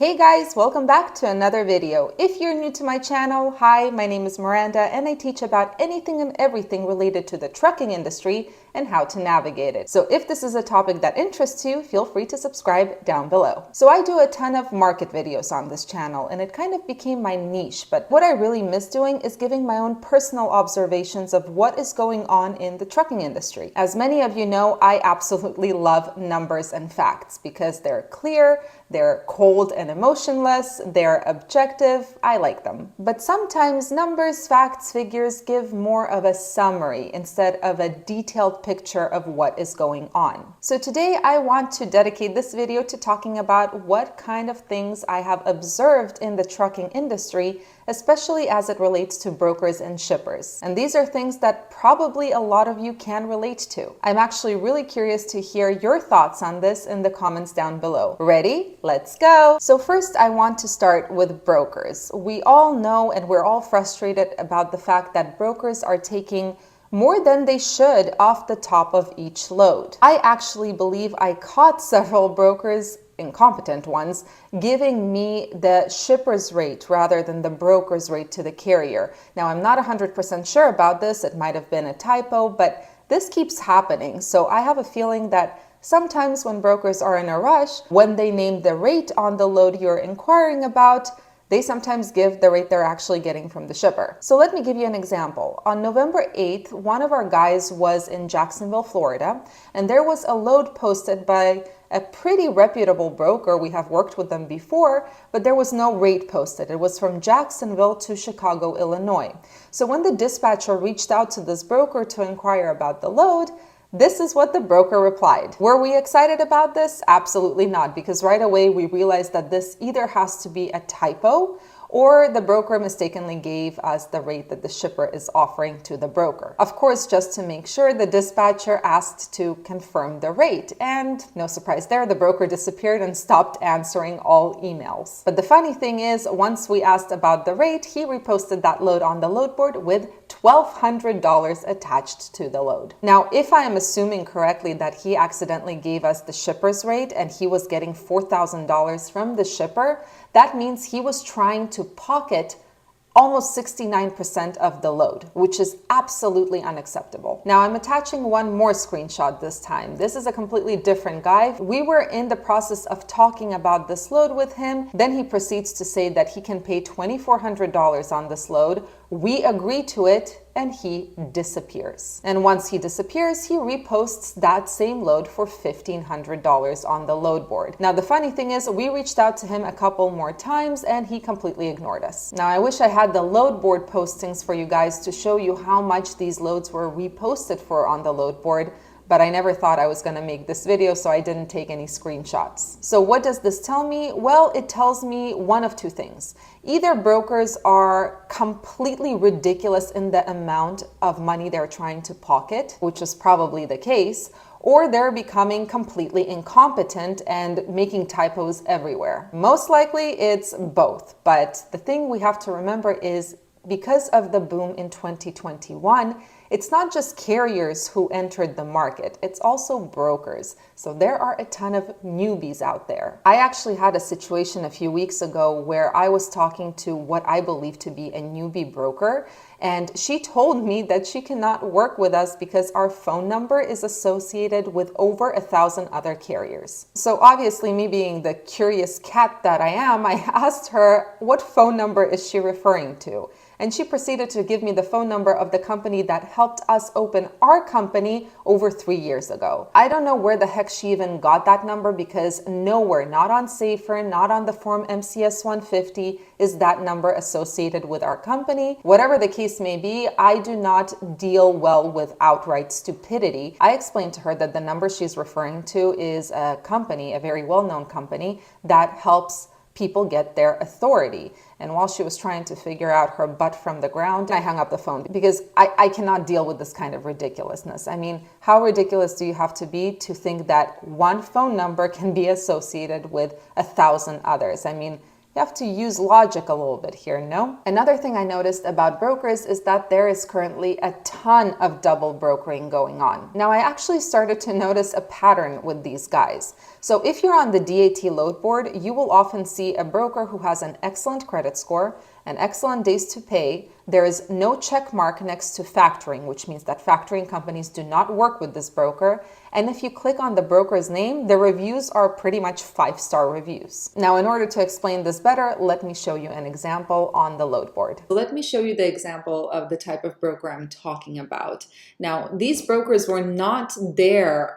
Hey guys, welcome back to another video. If you're new to my channel, hi, my name is Miranda and I teach about anything and everything related to the trucking industry and how to navigate it. So if this is a topic that interests you, feel free to subscribe down below. So I do a ton of market videos on this channel and it kind of became my niche, but what I really miss doing is giving my own personal observations of what is going on in the trucking industry. As many of you know, I absolutely love numbers and facts because they're clear, they're cold and emotionless, they're objective, I like them. But sometimes numbers, facts, figures give more of a summary instead of a detailed picture of what is going on. So today I want to dedicate this video to talking about what kind of things I have observed in the trucking industry, especially as it relates to brokers and shippers. And these are things that probably a lot of you can relate to. I'm actually really curious to hear your thoughts on this in the comments down below. Ready? Let's go! So first I want to start with brokers. We all know and we're all frustrated about the fact that brokers are taking more than they should off the top of each load. I actually believe I caught several brokers, incompetent ones, giving me the shipper's rate rather than the broker's rate to the carrier. Now, I'm not 100% sure about this. It might have been a typo, but this keeps happening. So I have a feeling that sometimes when brokers are in a rush, when they name the rate on the load you're inquiring about, they sometimes give the rate they're actually getting from the shipper. So let me give you an example. On November 8th, one of our guys was in Jacksonville, Florida, and there was a load posted by a pretty reputable broker. We have worked with them before, but there was no rate posted. It was from Jacksonville to Chicago, Illinois. So when the dispatcher reached out to this broker to inquire about the load, this is what the broker replied. Were we excited about this? Absolutely not, because right away we realized that this either has to be a typo or the broker mistakenly gave us the rate that the shipper is offering to the broker. Of course, just to make sure, the dispatcher asked to confirm the rate, and no surprise there, the broker disappeared and stopped answering all emails. But the funny thing is, once we asked about the rate, he reposted that load on the load board with $1,200 attached to the load. Now, if I am assuming correctly that he accidentally gave us the shipper's rate and he was getting $4,000 from the shipper, that means he was trying to pocket almost 69% of the load, which is absolutely unacceptable. Now I'm attaching one more screenshot this time. This is a completely different guy. We were in the process of talking about this load with him. Then he proceeds to say that he can pay $2,400 on this load. We agree to it and he disappears. And once he disappears, he reposts that same load for $1,500 on the load board. Now, the funny thing is we reached out to him a couple more times and he completely ignored us. Now, I wish I had the load board postings for you guys to show you how much these loads were reposted for on the load board, but I never thought I was going to make this video, so I didn't take any screenshots. So what does this tell me? Well, it tells me one of two things. Either brokers are completely ridiculous in the amount of money they're trying to pocket, which is probably the case, or they're becoming completely incompetent and making typos everywhere. Most likely it's both, but the thing we have to remember is because of the boom in 2021, it's not just carriers who entered the market, it's also brokers. So there are a ton of newbies out there. I actually had a situation a few weeks ago where I was talking to what I believe to be a newbie broker, and she told me that she cannot work with us because our phone number is associated with over 1,000 other carriers. So obviously, me being the curious cat that I am, I asked her what phone number is she referring to? And she proceeded to give me the phone number of the company that helped us open our company over 3 years ago. I don't know where the heck she even got that number because nowhere, not on Safer, not on the form MCS 150, is that number associated with our company. Whatever the case may be, I do not deal well with outright stupidity. I explained to her that the number she's referring to is a company, a very well-known company that helps people get their authority. And while she was trying to figure out her butt from the ground, I hung up the phone because I cannot deal with this kind of ridiculousness. I mean, how ridiculous do you have to be to think that one phone number can be associated with 1,000 others? I mean, You have to use logic a little bit here, no? Another thing I noticed about brokers is that there is currently a ton of double brokering going on. Now, I actually started to notice a pattern with these guys. So if you're on the DAT load board, you will often see a broker who has an excellent credit score, an excellent days to pay. There is no check mark next to factoring, which means that factoring companies do not work with this broker. And if you click on the broker's name, the reviews are pretty much 5-star reviews. Now, in order to explain this better, let me show you an example on the load board. Let me show you the example of the type of broker I'm talking about. Now, these brokers were not there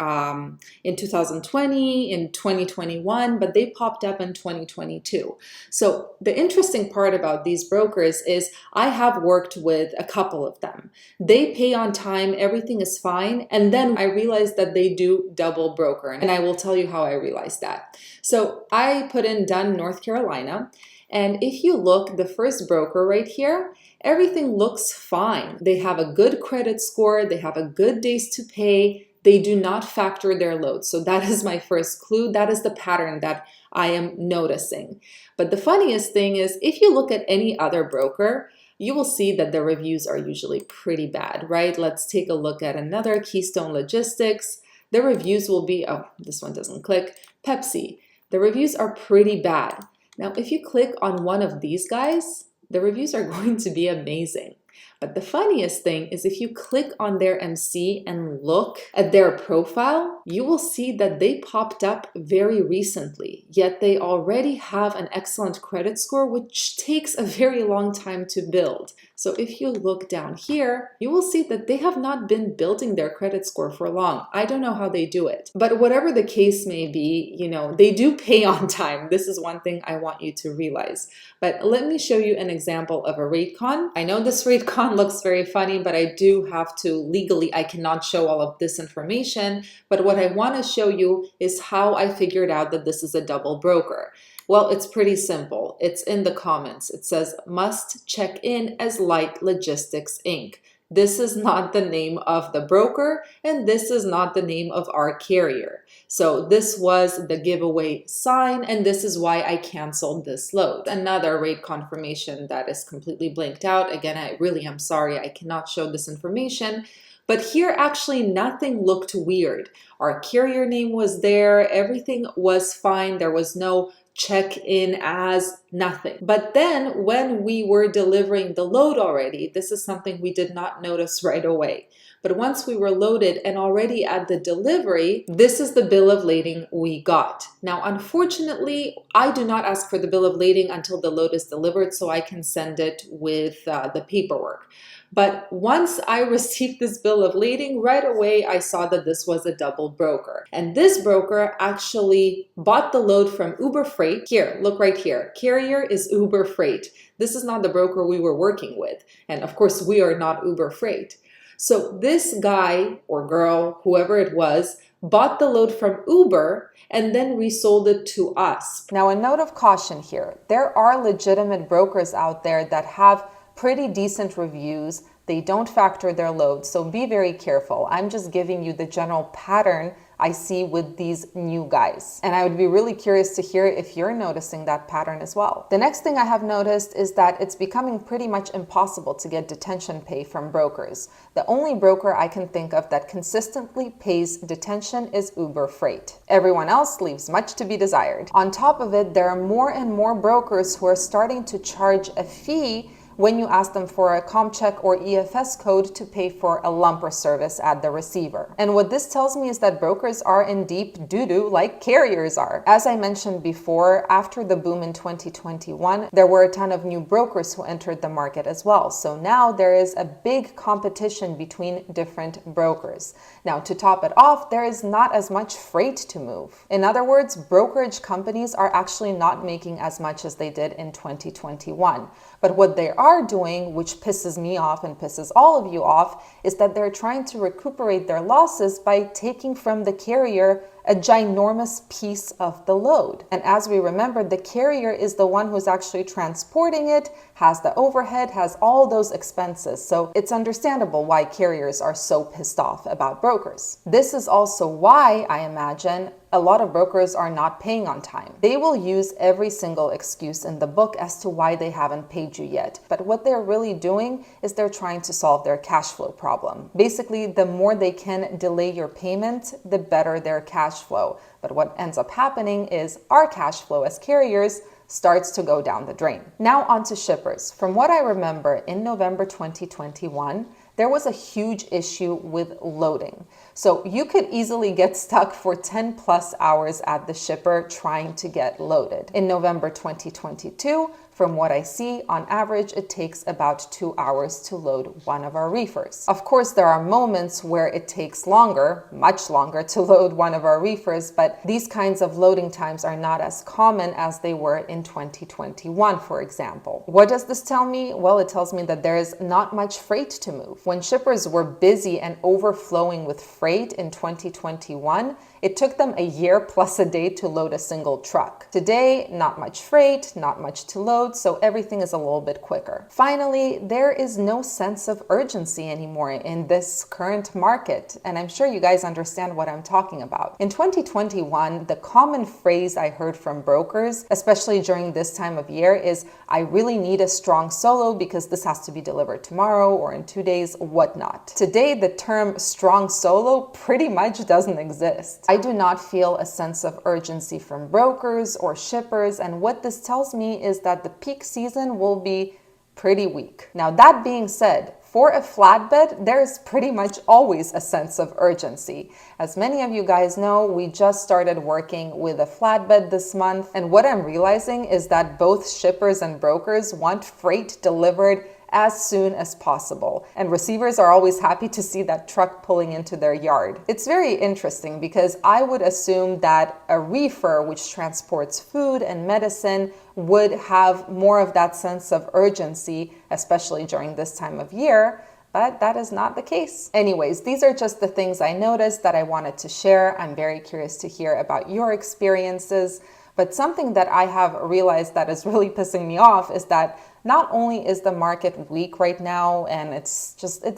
in 2020, in 2021, but they popped up in 2022. So the interesting part about these brokers is I have worked with a couple of them. They pay on time, everything is fine, and then I realized that they do double broker, and I will tell you how I realized that. So I put in Dunn, North Carolina, and if you look, the first broker right here, everything looks fine. They have a good credit score, they have a good days to pay, they do not factor their load. So that is my first clue. That is the pattern that I am noticing. But the funniest thing is, if you look at any other broker, you will see that the reviews are usually pretty bad, right? Let's take a look at another, Keystone Logistics. The reviews will be, oh, this one doesn't click, Pepsi. The reviews are pretty bad. Now, if you click on one of these guys, the reviews are going to be amazing. But the funniest thing is if you click on their MC and look at their profile, you will see that they popped up very recently, yet they already have an excellent credit score, which takes a very long time to build. So if you look down here, you will see that they have not been building their credit score for long. I don't know how they do it, but whatever the case may be, they do pay on time. This is one thing I want you to realize. But let me show you an example of a rate con. I know this rate con looks very funny, but I do have to legally, I cannot show all of this information. But what I want to show you is how I figured out that this is a double broker. Well, it's pretty simple. It's in the comments. It says, must check in as Light Logistics Inc. This is not the name of the broker, and this is not the name of our carrier. So this was the giveaway sign, and this is why I canceled this load. Another rate confirmation that is completely blanked out. Again, I really am sorry, I cannot show this information. But here, actually, nothing looked weird. Our carrier name was there. Everything was fine. There was no check in as nothing. But then when we were delivering the load already, this is something we did not notice right away. But once we were loaded and already at the delivery, this is the bill of lading we got. Now, unfortunately, I do not ask for the bill of lading until the load is delivered, so I can send it with the paperwork. But once I received this bill of lading, right away I saw that this was a double broker. And this broker actually bought the load from Uber Freight. Here, look right here. Carrier is Uber Freight. This is not the broker we were working with. And of course, we are not Uber Freight. So this guy or girl, whoever it was, bought the load from Uber and then resold it to us. Now, a note of caution here. There are legitimate brokers out there that have pretty decent reviews. They don't factor their load, so be very careful. I'm just giving you the general pattern I see with these new guys. And I would be really curious to hear if you're noticing that pattern as well. The next thing I have noticed is that it's becoming pretty much impossible to get detention pay from brokers. The only broker I can think of that consistently pays detention is Uber Freight. Everyone else leaves much to be desired. On top of it, there are more and more brokers who are starting to charge a fee when you ask them for a ComCheck or EFS code to pay for a lumper service at the receiver. And what this tells me is that brokers are in deep doo-doo like carriers are. As I mentioned before, after the boom in 2021, there were a ton of new brokers who entered the market as well. So now there is a big competition between different brokers. Now, to top it off, there is not as much freight to move. In other words, brokerage companies are actually not making as much as they did in 2021. But what they are doing, which pisses me off and pisses all of you off, is that they're trying to recuperate their losses by taking from the carrier a ginormous piece of the load. And as we remember, the carrier is the one who's actually transporting it, has the overhead, has all those expenses. So it's understandable why carriers are so pissed off about brokers. This is also why, I imagine, a lot of brokers are not paying on time. They will use every single excuse in the book as to why they haven't paid you yet. But what they're really doing is they're trying to solve their cash flow problem. Basically, the more they can delay your payment, the better their cash flow. But what ends up happening is our cash flow as carriers starts to go down the drain. Now on to shippers. From what I remember, in November 2021, there was a huge issue with loading. So you could easily get stuck for 10 plus hours at the shipper trying to get loaded. In November 2022, from what I see, on average, it takes about 2 hours to load one of our reefers. Of course, there are moments where it takes longer, much longer, to load one of our reefers, but these kinds of loading times are not as common as they were in 2021, for example. What does this tell me? Well, it tells me that there is not much freight to move. When shippers were busy and overflowing with freight in 2021, it took them a year plus a day to load a single truck. Today, not much freight, not much to load, so everything is a little bit quicker. Finally, there is no sense of urgency anymore in this current market, and I'm sure you guys understand what I'm talking about. In 2021, the common phrase I heard from brokers, especially during this time of year, is I really need a strong solo because this has to be delivered tomorrow or in 2 days, whatnot. Today, the term strong solo pretty much doesn't exist. I do not feel a sense of urgency from brokers or shippers, and what this tells me is that the peak season will be pretty weak. Now, that being said, for a flatbed, there is pretty much always a sense of urgency. As many of you guys know, we just started working with a flatbed this month, and what I'm realizing is that both shippers and brokers want freight delivered as soon as possible. And receivers are always happy to see that truck pulling into their yard. It's very interesting because I would assume that a reefer, which transports food and medicine, would have more of that sense of urgency, especially during this time of year. But that is not the case. Anyways, these are just the things I noticed that I wanted to share. I'm very curious to hear about your experiences. But something that I have realized that is really pissing me off is that not only is the market weak right now and it's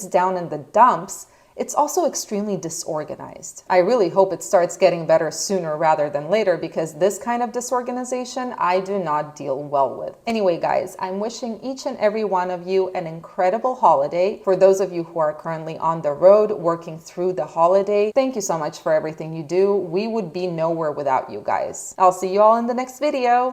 down in the dumps, it's also extremely disorganized. I really hope it starts getting better sooner rather than later because this kind of disorganization I do not deal well with. Anyway, guys, I'm wishing each and every one of you an incredible holiday. For those of you who are currently on the road working through the holiday, thank you so much for everything you do. We would be nowhere without you guys. I'll see you all in the next video.